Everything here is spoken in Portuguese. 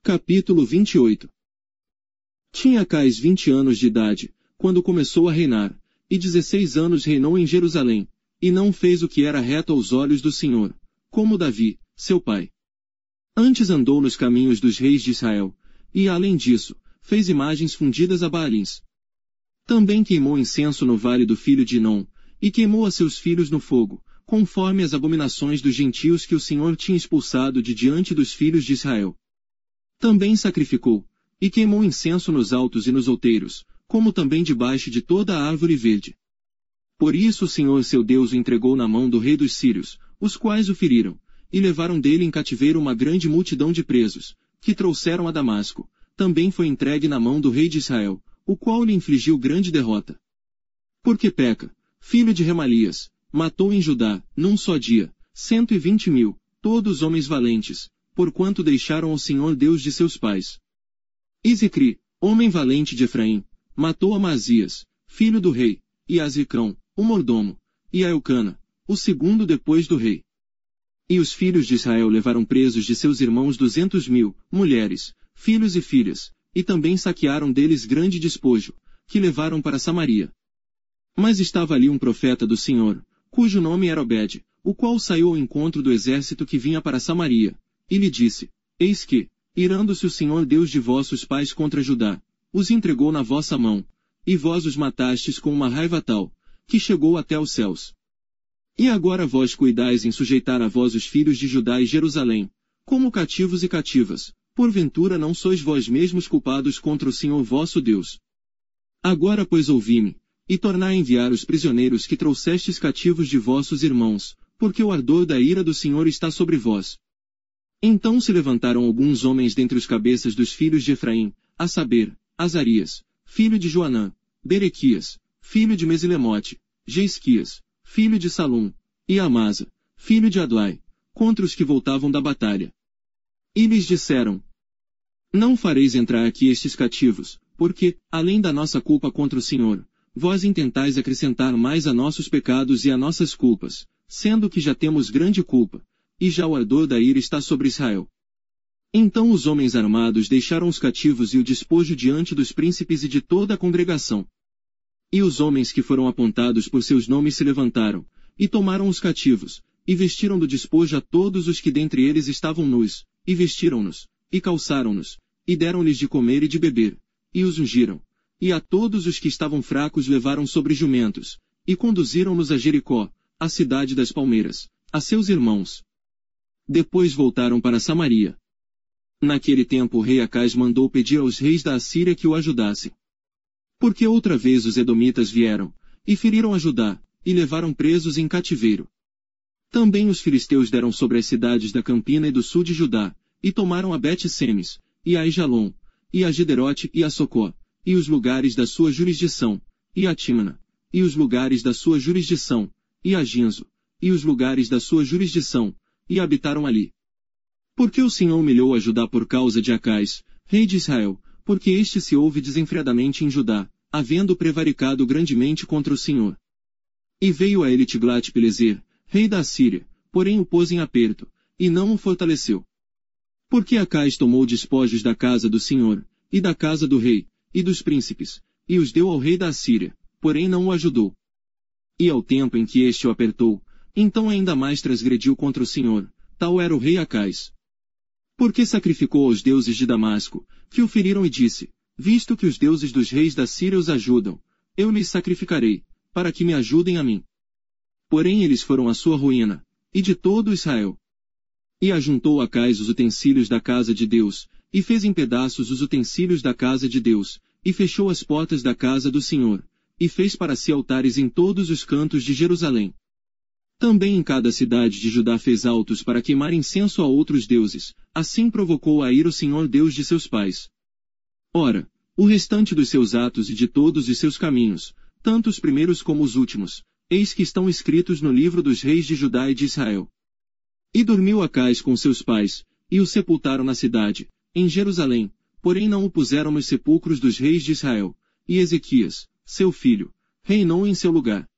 Capítulo 28. Tinha Acais 20 anos de idade, quando começou a reinar, e 16 anos reinou em Jerusalém, e não fez o que era reto aos olhos do Senhor, como Davi, seu pai. Antes andou nos caminhos dos reis de Israel, e além disso, fez imagens fundidas a Baalins. Também queimou incenso no vale do filho de Inom, e queimou a seus filhos no fogo, conforme as abominações dos gentios que o Senhor tinha expulsado de diante dos filhos de Israel. Também sacrificou, e queimou incenso nos altos e nos outeiros, como também debaixo de toda a árvore verde. Por isso o Senhor seu Deus o entregou na mão do rei dos sírios, os quais o feriram, e levaram dele em cativeiro uma grande multidão de presos, que trouxeram a Damasco. Também foi entregue na mão do rei de Israel, o qual lhe infligiu grande derrota. Porque Peca, filho de Remalias, matou em Judá, num só dia, 120.000, todos homens valentes, porquanto deixaram o Senhor Deus de seus pais. E Zicri, homem valente de Efraim, matou Amazias, filho do rei, e Azricão, o mordomo, e a Eucana, o segundo depois do rei. E os filhos de Israel levaram presos de seus irmãos 200.000, mulheres, filhos e filhas, e também saquearam deles grande despojo, que levaram para Samaria. Mas estava ali um profeta do Senhor, cujo nome era Obed, o qual saiu ao encontro do exército que vinha para Samaria, e lhe disse: Eis que, irando-se o Senhor Deus de vossos pais contra Judá, os entregou na vossa mão, e vós os matastes com uma raiva tal, que chegou até os céus. E agora vós cuidais em sujeitar a vós os filhos de Judá e Jerusalém, como cativos e cativas, porventura não sois vós mesmos culpados contra o Senhor vosso Deus. Agora pois ouvi-me, e tornai a enviar os prisioneiros que trouxestes cativos de vossos irmãos, porque o ardor da ira do Senhor está sobre vós. Então se levantaram alguns homens dentre os cabeças dos filhos de Efraim, a saber, Azarias, filho de Joanã, Berequias, filho de Mesilemote, Jeisquias, filho de Salum, e Amasa, filho de Adlai, contra os que voltavam da batalha. E lhes disseram: Não fareis entrar aqui estes cativos, porque, além da nossa culpa contra o Senhor, vós intentais acrescentar mais a nossos pecados e a nossas culpas, sendo que já temos grande culpa, e já o ardor da ira está sobre Israel. Então os homens armados deixaram os cativos e o despojo diante dos príncipes e de toda a congregação. E os homens que foram apontados por seus nomes se levantaram, e tomaram os cativos, e vestiram do despojo a todos os que dentre eles estavam nus, e vestiram-nos, e calçaram-nos, e deram-lhes de comer e de beber, e os ungiram. E a todos os que estavam fracos levaram sobre jumentos, e conduziram-nos a Jericó, a cidade das palmeiras, a seus irmãos. Depois voltaram para Samaria. Naquele tempo o rei Acais mandou pedir aos reis da Assíria que o ajudassem. Porque outra vez os edomitas vieram, e feriram a Judá, e levaram presos em cativeiro. Também os filisteus deram sobre as cidades da Campina e do sul de Judá, e tomaram a Bet-Semes, e a Aijalon, e a Gederote e a Socó, e os lugares da sua jurisdição, e a Tímna, e os lugares da sua jurisdição, e a Ginzo, e os lugares da sua jurisdição, e habitaram ali. Porque o Senhor humilhou a Judá por causa de Acais, rei de Israel, porque este se houve desenfreadamente em Judá, havendo prevaricado grandemente contra o Senhor. E veio a ele Tiglat-Pileser, rei da Assíria, porém o pôs em aperto, e não o fortaleceu. Porque Acais tomou despojos da casa do Senhor, e da casa do rei, e dos príncipes, e os deu ao rei da Assíria, porém não o ajudou. E ao tempo em que este o apertou, então ainda mais transgrediu contra o Senhor, tal era o rei Acais. Porque sacrificou aos deuses de Damasco, que o feriram e disse: Visto que os deuses dos reis da Síria os ajudam, eu lhes sacrificarei, para que me ajudem a mim. Porém eles foram à sua ruína, e de todo Israel. E ajuntou Acais os utensílios da casa de Deus, e fez em pedaços os utensílios da casa de Deus, e fechou as portas da casa do Senhor, e fez para si altares em todos os cantos de Jerusalém. Também em cada cidade de Judá fez altos para queimar incenso a outros deuses, assim provocou a ira o Senhor Deus de seus pais. Ora, o restante dos seus atos e de todos os seus caminhos, tanto os primeiros como os últimos, eis que estão escritos no livro dos reis de Judá e de Israel. E dormiu Acais com seus pais, e o sepultaram na cidade, em Jerusalém, porém não o puseram nos sepulcros dos reis de Israel, e Ezequias, seu filho, reinou em seu lugar.